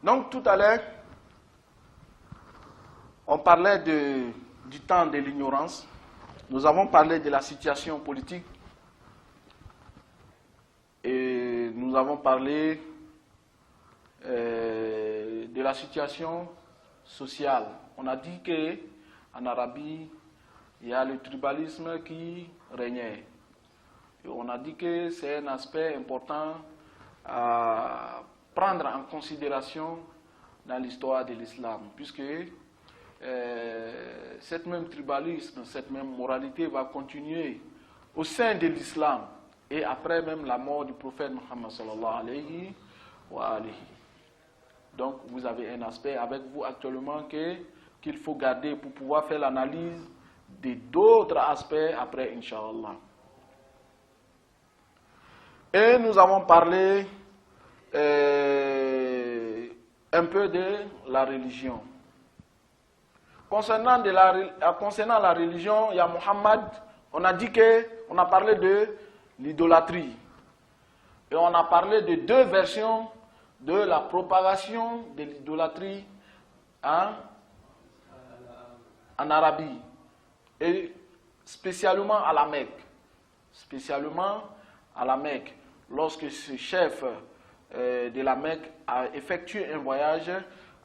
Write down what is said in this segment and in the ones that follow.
Donc tout à l'heure, on parlait du temps de l'ignorance. Nous avons parlé de la situation politique et nous avons parlé de la situation sociale. On a dit qu'en Arabie, il y a le tribalisme qui régnait. Et on a dit que c'est un aspect important à prendre en considération dans l'histoire de l'islam, puisque cette même tribalisme, cette même moralité va continuer au sein de l'islam et après même la mort du prophète Muhammad sallallahu alayhi wa alihi. Donc vous avez un aspect avec vous actuellement qu'il faut garder pour pouvoir faire l'analyse d'autres aspects après, Inch'Allah. Et nous avons parlé un peu de la religion. Concernant la religion, il y a Muhammad, on a parlé de l'idolâtrie. Et on a parlé de deux versions de la propagation de l'idolâtrie en Arabie. Et spécialement à la Mecque. Lorsque ce chef de la Mecque a effectué un voyage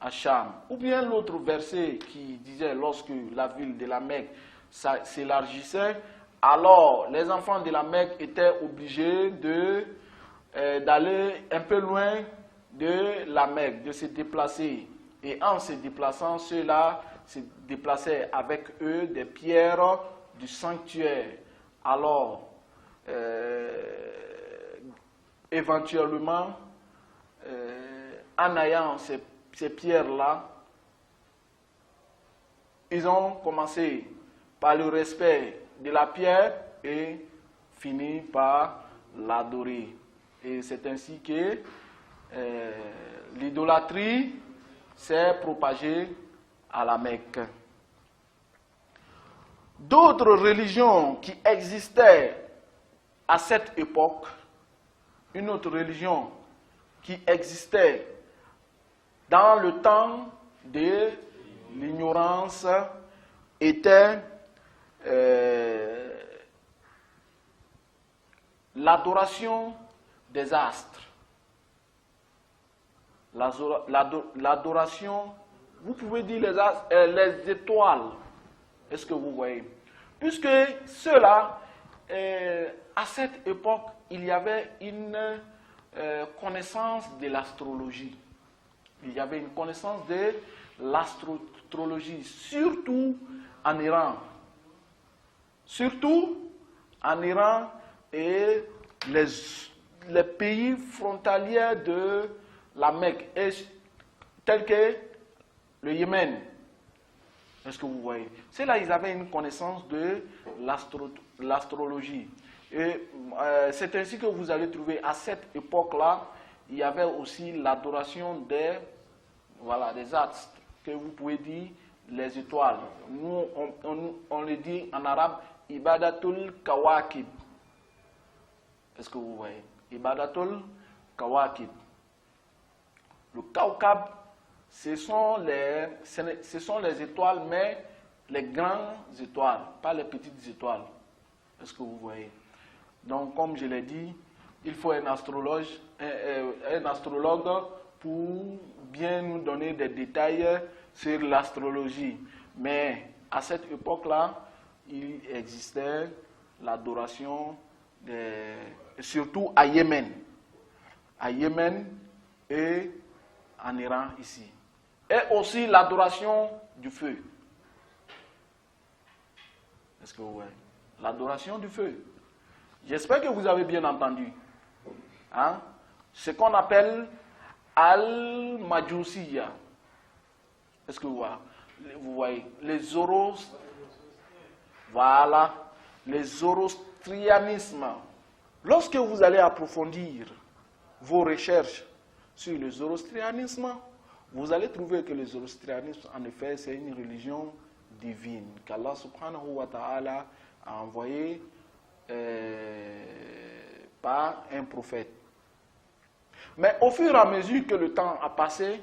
à Cham. Ou bien l'autre verset qui disait lorsque la ville de la Mecque s'élargissait, alors les enfants de la Mecque étaient obligés d'aller un peu loin de la Mecque, de se déplacer. Et en se déplaçant, ceux-là se déplaçaient avec eux des pierres du sanctuaire. Alors, éventuellement, en ayant ces pierres-là, ils ont commencé par le respect de la pierre et fini par l'adorer. Et c'est ainsi que l'idolâtrie s'est propagée à la Mecque. D'autres religions qui existaient à cette époque, une autre religion qui existait dans le temps de l'ignorance était l'adoration des astres. L'adoration, vous pouvez dire les étoiles. Est-ce que vous voyez? Puisque ceux-là, à cette époque, il y avait une connaissance de l'astrologie. Il y avait une connaissance de l'astrologie, surtout en Iran. Surtout en Iran et les pays frontaliers de la Mecque, tels que le Yémen. Est-ce que vous voyez? C'est là ils avaient une connaissance de l'astrologie. Et c'est ainsi que vous allez trouver, à cette époque-là, il y avait aussi l'adoration des astres, que vous pouvez dire les étoiles. Nous, on le dit en arabe, Ibadatul Kawakib. Est-ce que vous voyez? Ibadatul Kawakib. Le Kawkab, ce sont les étoiles, mais les grandes étoiles, pas les petites étoiles. Est-ce que vous voyez? Donc, comme je l'ai dit, il faut un astrologue pour bien nous donner des détails sur l'astrologie. Mais à cette époque-là, il existait l'adoration, surtout à Yémen. À Yémen et en Iran ici. Et aussi l'adoration du feu. Est-ce que vous voyez? L'adoration du feu. J'espère que vous avez bien entendu. Hein? Ce qu'on appelle Al-Majousiya. Est-ce que vous voyez? Les zoroastrianismes. Lorsque vous allez approfondir vos recherches sur le zoroastrianisme, vous allez trouver que le zoroastrianisme, en effet, c'est une religion divine, qu'Allah subhanahu wa ta'ala a envoyé par un prophète. Mais au fur et à mesure que le temps a passé,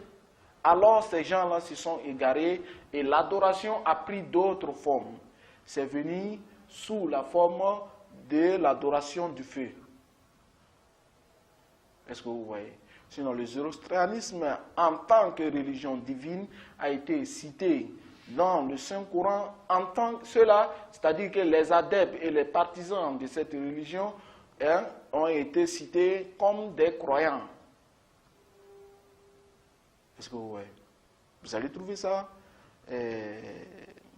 alors ces gens-là se sont égarés et l'adoration a pris d'autres formes. C'est venu sous la forme de l'adoration du feu. Est-ce que vous voyez? Sinon, le zoroastrianisme, en tant que religion divine, a été cité dans le Saint-Coran en tant que cela, c'est-à-dire que les adeptes et les partisans de cette religion ont été cités comme des croyants. Est-ce que vous voyez? Vous allez trouver ça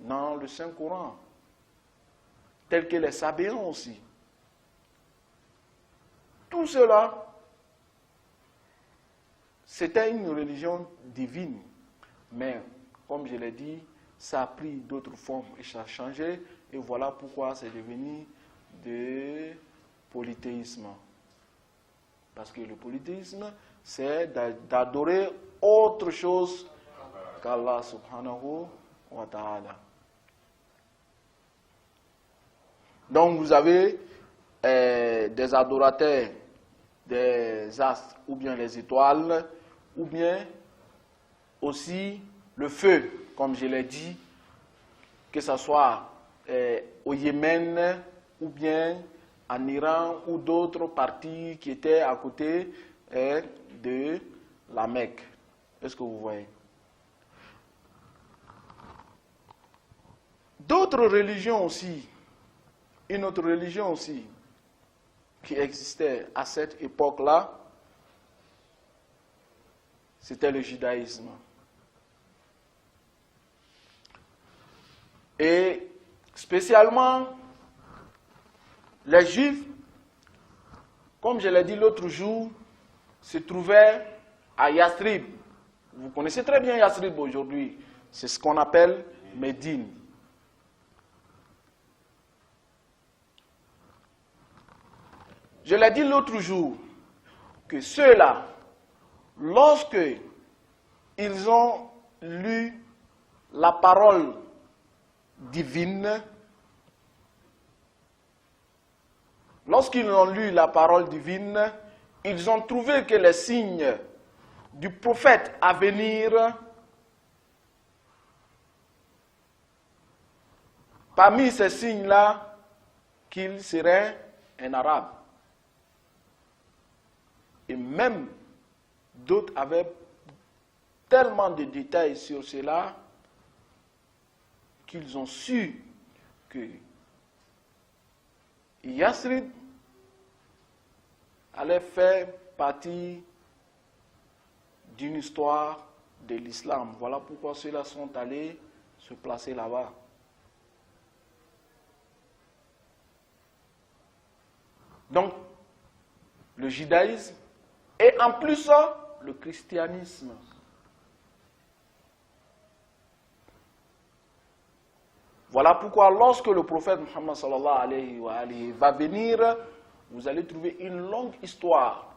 dans le Saint-Coran, tel que les Sabéens aussi. Tout cela, c'était une religion divine, mais comme je l'ai dit, ça a pris d'autres formes et ça a changé, et voilà pourquoi c'est devenu de polythéisme. Parce que le polythéisme, c'est d'adorer autre chose qu'Allah subhanahu wa ta'ala. Donc vous avez des adorateurs des astres, ou bien les étoiles, ou bien aussi le feu, comme je l'ai dit, que ce soit au Yémen, ou bien en Iran, ou d'autres parties qui étaient à côté de la Mecque. Est-ce que vous voyez? D'autres religions aussi, une autre religion aussi, qui existait à cette époque-là, c'était le judaïsme. Et spécialement, les Juifs, comme je l'ai dit l'autre jour, se trouvaient à Yathrib. Vous connaissez très bien Yathrib aujourd'hui. C'est ce qu'on appelle Médine. Je l'ai dit l'autre jour, que ceux-là, lorsque ils ont lu la parole divine, lorsqu'ils ont lu la parole divine, ils ont trouvé que les signes du prophète à venir, parmi ces signes-là, qu'il serait un arabe. Et même d'autres avaient tellement de détails sur cela qu'ils ont su que Yathrib allait faire partie d'une histoire de l'islam. Voilà pourquoi ceux-là sont allés se placer là-bas. Donc, le judaïsme et en plus le christianisme. Voilà pourquoi lorsque le prophète Muhammad sallallahu alayhi wa alayhi va venir, vous allez trouver une longue histoire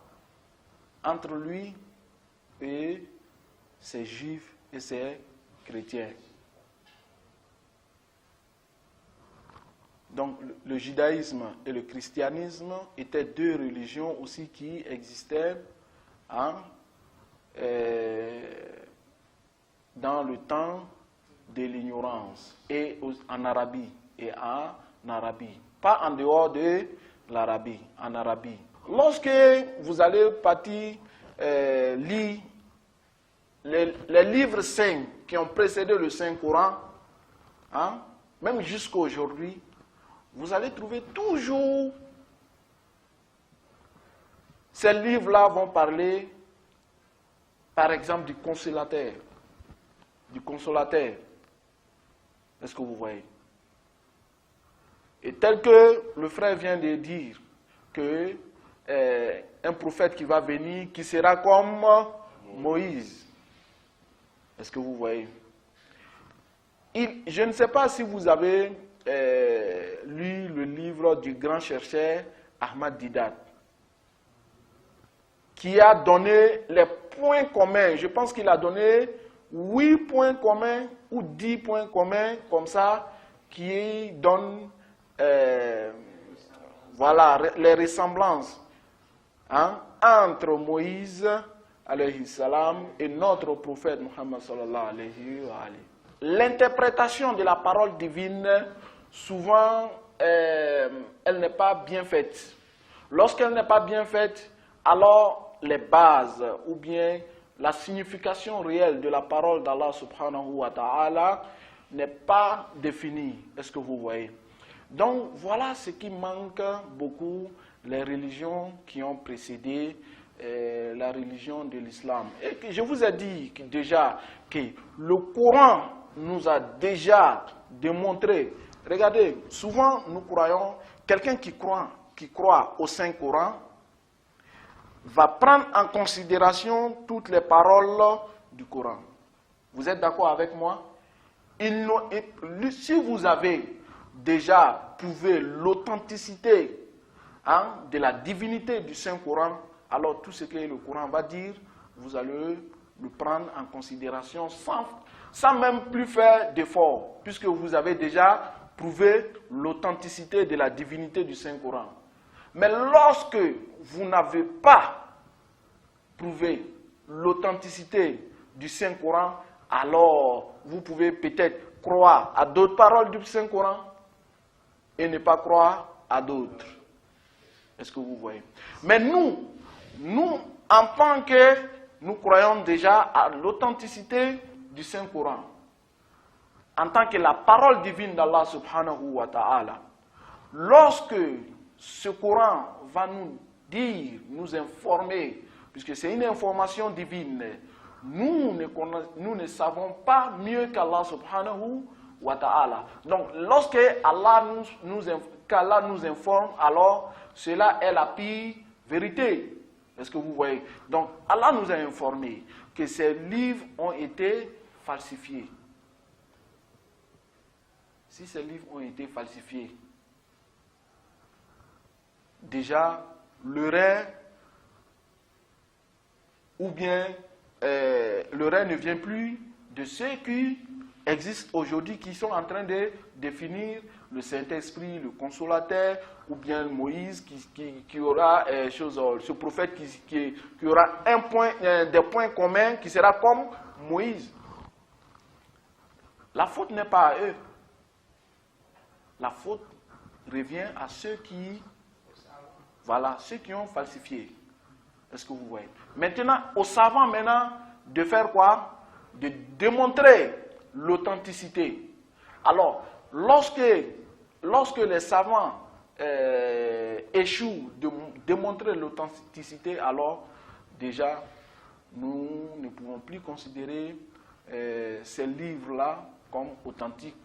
entre lui et ses juifs et ses chrétiens. Donc le judaïsme et le christianisme étaient deux religions aussi qui existaient dans le temps de l'ignorance et en Arabie pas en dehors de l'Arabie, en Arabie. Lorsque vous allez partir lire les livres saints qui ont précédé le Saint-Coran, même jusqu'à aujourd'hui, vous allez trouver toujours ces livres-là vont parler, par exemple, du consolateur. Du consolateur. Est-ce que vous voyez? Et tel que le frère vient de dire que un prophète qui va venir, qui sera comme Moïse. Est-ce que vous voyez? Je ne sais pas si vous avez lu le livre du grand chercheur Ahmad Didat, qui a donné les points communs. Je pense qu'il a donné 8 points communs ou 10 points communs, comme ça, qui donnent voilà, les ressemblances entre Moïse alayhi salam, et notre prophète Muhammad sallallahu alayhi wa alayhi. L'interprétation de la parole divine, souvent, elle n'est pas bien faite. Lorsqu'elle n'est pas bien faite, alors les bases ou bien la signification réelle de la parole d'Allah subhanahu wa ta'ala n'est pas définie. Est-ce que vous voyez? Donc voilà ce qui manque beaucoup les religions qui ont précédé la religion de l'islam. Et que je vous ai dit déjà que le Coran nous a déjà démontré. Regardez, souvent nous croyons, quelqu'un qui croit au Saint-Coran va prendre en considération toutes les paroles du Coran. Vous êtes d'accord avec moi? Si vous avez déjà prouvé l'authenticité de la divinité du Saint-Coran, alors tout ce que le Coran va dire, vous allez le prendre en considération sans même plus faire d'efforts, puisque vous avez déjà prouvé l'authenticité de la divinité du Saint-Coran. Mais lorsque vous n'avez pas prouvé l'authenticité du Saint-Coran, alors vous pouvez peut-être croire à d'autres paroles du Saint-Coran et ne pas croire à d'autres. Est-ce que vous voyez? Mais nous, en tant que nous croyons déjà à l'authenticité du Saint-Coran, en tant que la parole divine d'Allah subhanahu wa ta'ala, lorsque ce Coran va nous dire, nous informer, puisque c'est une information divine, nous ne savons pas mieux qu'Allah subhanahu wa ta'ala. Donc, lorsque Allah nous informe, alors cela est la pire vérité. Est-ce que vous voyez? Donc, Allah nous a informé que ces livres ont été falsifiés. Si ces livres ont été falsifiés, déjà, l'heure ou bien l'heure ne vient plus de ceux qui existent aujourd'hui, qui sont en train de définir le Saint-Esprit, le Consolateur, ou bien Moïse qui aura ce prophète qui aura des points communs, qui sera comme Moïse. La faute n'est pas à eux. La faute revient à ceux qui ont falsifié. Est-ce que vous voyez? Maintenant, aux savants de faire quoi? De démontrer l'authenticité. Alors, lorsque les savants échouent de démontrer l'authenticité, alors déjà, nous ne pouvons plus considérer ces livres-là comme authentiques.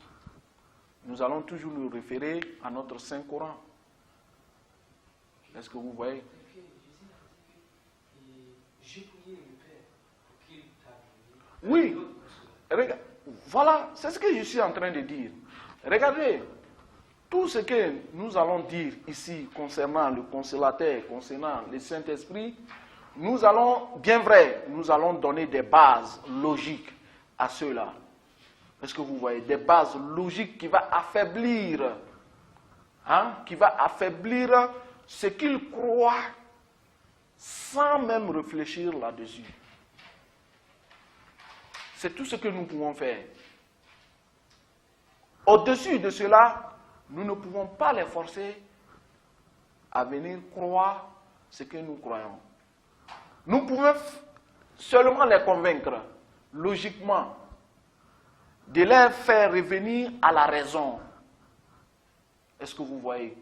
Nous allons toujours nous référer à notre Saint-Coran. Est-ce que vous voyez? Oui, voilà, c'est ce que je suis en train de dire. Regardez, tout ce que nous allons dire ici concernant le Consolateur, concernant le Saint-Esprit, nous allons donner des bases logiques à ceux-là. Est-ce que vous voyez? Des bases logiques qui vont affaiblir, ce qu'ils croient sans même réfléchir là-dessus. C'est tout ce que nous pouvons faire. Au-dessus de cela, nous ne pouvons pas les forcer à venir croire ce que nous croyons. Nous pouvons seulement les convaincre, logiquement, de les faire revenir à la raison. Est-ce que vous voyez?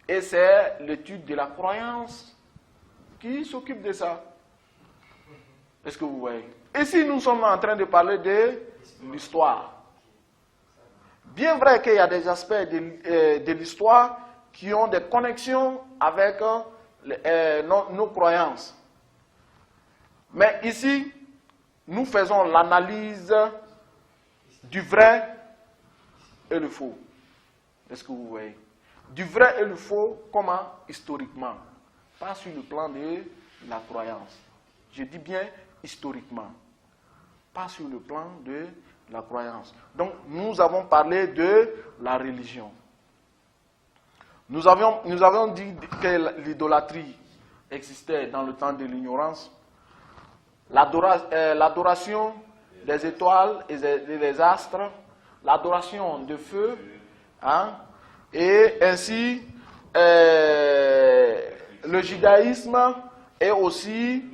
Et c'est l'étude de la croyance qui s'occupe de ça. Est-ce que vous voyez? Ici, nous sommes en train de parler de l'histoire. Bien vrai qu'il y a des aspects de l'histoire qui ont des connexions avec nos croyances. Mais ici, nous faisons l'analyse du vrai et le faux. Est-ce que vous voyez? Du vrai et le faux, comment? Historiquement. Pas sur le plan de la croyance. Je dis bien historiquement. Pas sur le plan de la croyance. Donc, nous avons parlé de la religion. Nous avions dit que l'idolâtrie, existait dans le temps de l'ignorance. L'adoration des étoiles et des astres, l'adoration de feu, hein, et ainsi le judaïsme et aussi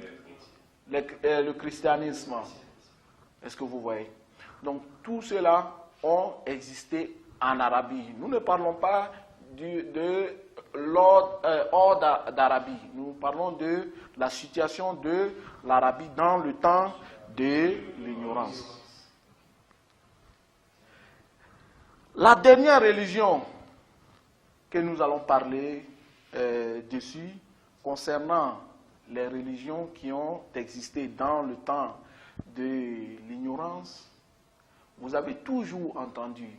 le christianisme. Est-ce que vous voyez? Donc tout cela ont existé en Arabie. Nous ne parlons pas de l'ordre d'Arabie. Nous parlons de la situation de l'Arabie dans le temps de l'ignorance. La dernière religion que nous allons parler dessus, concernant les religions qui ont existé dans le temps de l'ignorance, vous avez toujours entendu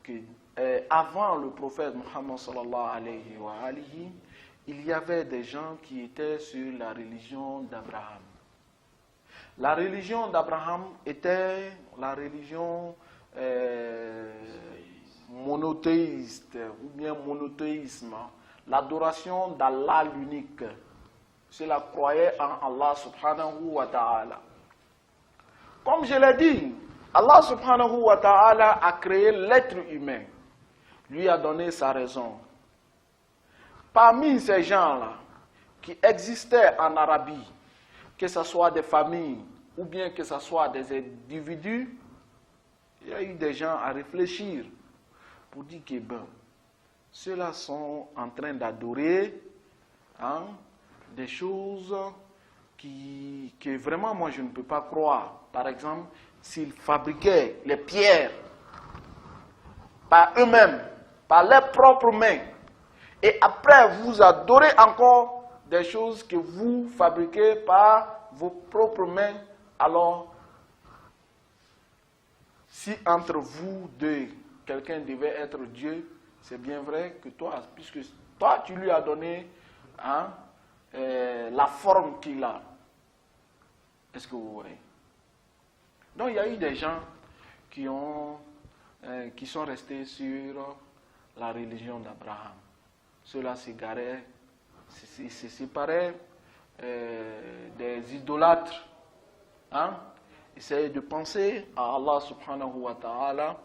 que avant le prophète Mohammed sallallahu alayhi wa alihi, il y avait des gens qui étaient sur la religion d'Abraham. La religion d'Abraham était la religion monothéiste ou bien monothéisme, l'adoration d'Allah l'unique. Cela croyait en Allah subhanahu wa ta'ala. Comme je l'ai dit, Allah subhanahu wa ta'ala a créé l'être humain, lui a donné sa raison. Parmi ces gens-là qui existaient en Arabie, que ce soit des familles ou bien que ce soit des individus, il y a eu des gens à réfléchir pour dire que ceux-là sont en train d'adorer des choses que vraiment moi je ne peux pas croire. Par exemple, s'ils fabriquaient les pierres par eux-mêmes, par leurs propres mains, et après vous adorez encore des choses que vous fabriquez par vos propres mains, alors si entre vous deux, quelqu'un devait être Dieu, c'est bien vrai que toi, puisque toi tu lui as donné la forme qu'il a. Est-ce que vous voyez? Donc il y a eu des gens qui sont restés sur la religion d'Abraham. Ceux-là s'égaraient, se séparaient des idolâtres. Essayaient de penser à Allah subhanahu wa ta'ala,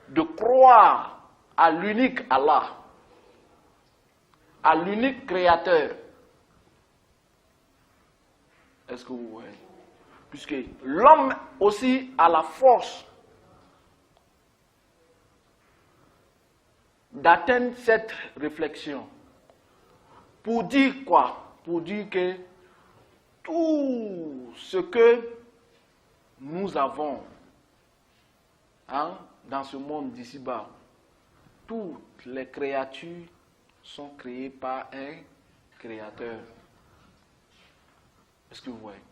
de croire à l'unique Allah, à l'unique créateur. Est-ce que vous voyez? Puisque l'homme aussi a la force d'atteindre cette réflexion. Pour dire quoi? Pour dire que tout ce que nous avons dans ce monde d'ici-bas, toutes les créatures sont créées par un créateur. Est-ce que vous voyez?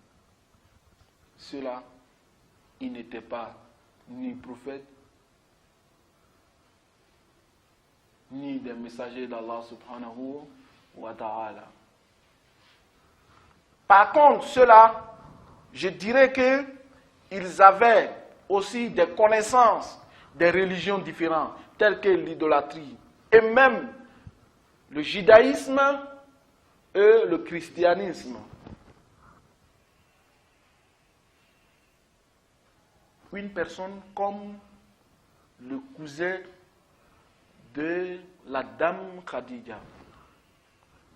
Ceux-là, ils n'étaient pas ni prophètes, ni des messagers d'Allah subhanahu wa ta'ala. Par contre, ceux-là, je dirais qu'ils avaient aussi des connaissances des religions différentes, telles que l'idolâtrie, et même le judaïsme et le christianisme. Une personne comme le cousin de la dame Khadija,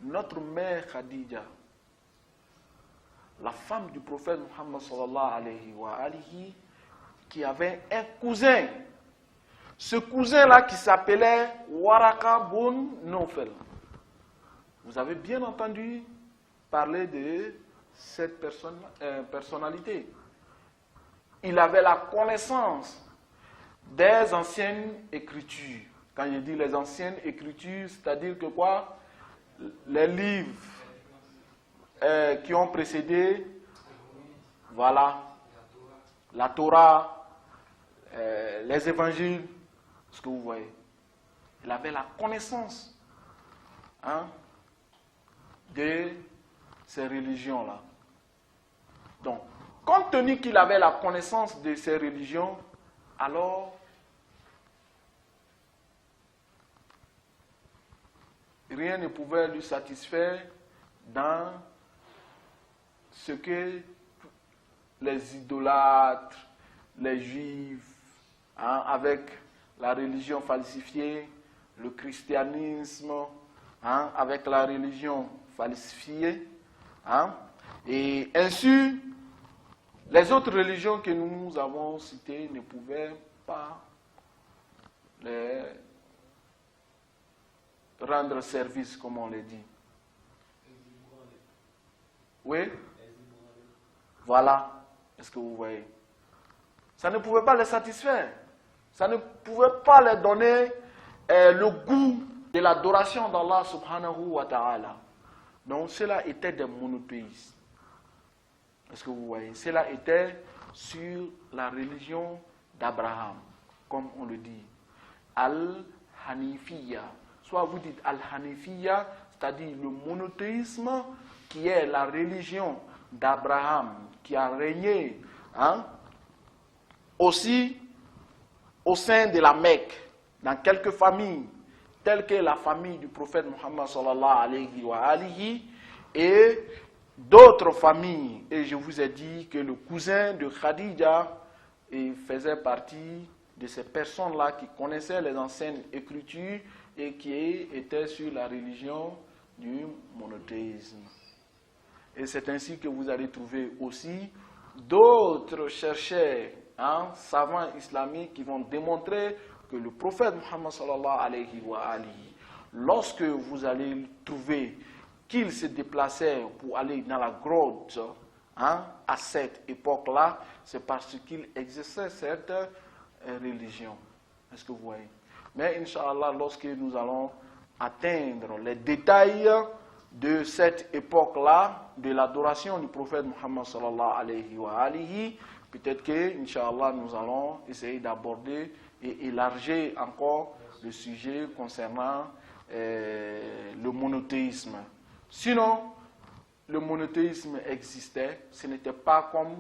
notre mère Khadija, la femme du prophète Muhammad sallallahu alayhi wa alihi, qui avait un cousin. Ce cousin-là qui s'appelait Waraka bun Nawfal. Vous avez bien entendu parler de cette personnalité. Il avait la connaissance des anciennes écritures. Quand je dis les anciennes écritures, c'est-à-dire que quoi? Les livres qui ont précédé, voilà, la Torah, les évangiles, ce que vous voyez. Il avait la connaissance de ces religions-là. Donc, compte tenu qu'il avait la connaissance de ces religions, alors rien ne pouvait lui satisfaire dans ce que les idolâtres, les juifs, avec la religion falsifiée, le christianisme, avec la religion falsifiée, et ainsi, les autres religions que nous avons citées ne pouvaient pas les rendre service, comme on le dit. Oui? Voilà. Est-ce que vous voyez? Ça ne pouvait pas les satisfaire. Ça ne pouvait pas leur donner le goût de l'adoration d'Allah subhanahu wa ta'ala. Donc cela était des monothéistes. Est-ce que vous voyez? Cela était sur la religion d'Abraham, comme on le dit. Al-Hanifiya. Soit vous dites Al-Hanifiya, c'est-à-dire le monothéisme qui est la religion d'Abraham, qui a régné aussi au sein de la Mecque, dans quelques familles, telles que la famille du prophète Muhammad sallallahu alayhi wa alihi, et d'autres familles. Et je vous ai dit que le cousin de Khadija faisait partie de ces personnes-là qui connaissaient les anciennes écritures et qui étaient sur la religion du monothéisme. Et c'est ainsi que vous allez trouver aussi d'autres chercheurs, savants islamiques qui vont démontrer que le prophète Muhammad sallallahu alayhi wa alihi, lorsque vous allez trouver qu'il se déplaçait pour aller dans la grotte à cette époque-là, c'est parce qu'il exerçait cette religion. Est-ce que vous voyez? Mais Inch'Allah, lorsque nous allons atteindre les détails de cette époque-là, de l'adoration du prophète Muhammad sallallahu alayhi wa alihi, peut-être que, Inch'Allah, nous allons essayer d'aborder et élargir encore le sujet concernant le monothéisme. Sinon, le monothéisme existait, ce n'était pas comme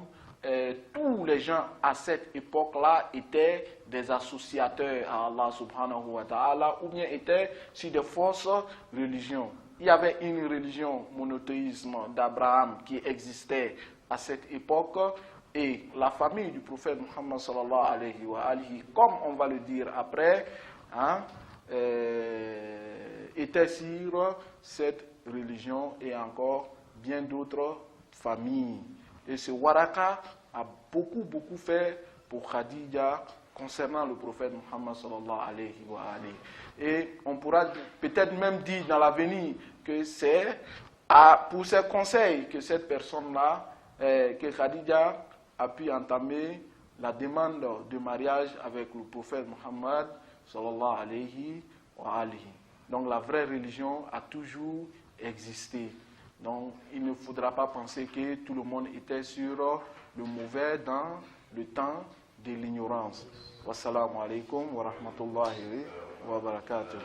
tous les gens à cette époque-là étaient des associateurs à Allah subhanahu wa ta'ala ou bien étaient sur des fausses religions. Il y avait une religion monothéisme d'Abraham qui existait à cette époque et la famille du prophète Muhammad sallallahu alayhi wa alihi, comme on va le dire après, était sur cette religion et encore bien d'autres familles. Et ce Waraka a beaucoup fait pour Khadija concernant le prophète Muhammad sallallahu alayhi wa alihi. Et on pourra peut-être même dire dans l'avenir que c'est pour ces conseils que cette personne-là, que Khadija a pu entamer la demande de mariage avec le prophète Muhammad sallallahu alayhi wa alihi. Donc la vraie religion a toujours existé. Donc il ne faudra pas penser que tout le monde était sur le mauvais dans le temps de l'ignorance. Wassalamu alaikum wa rahmatullahi wa barakatuh.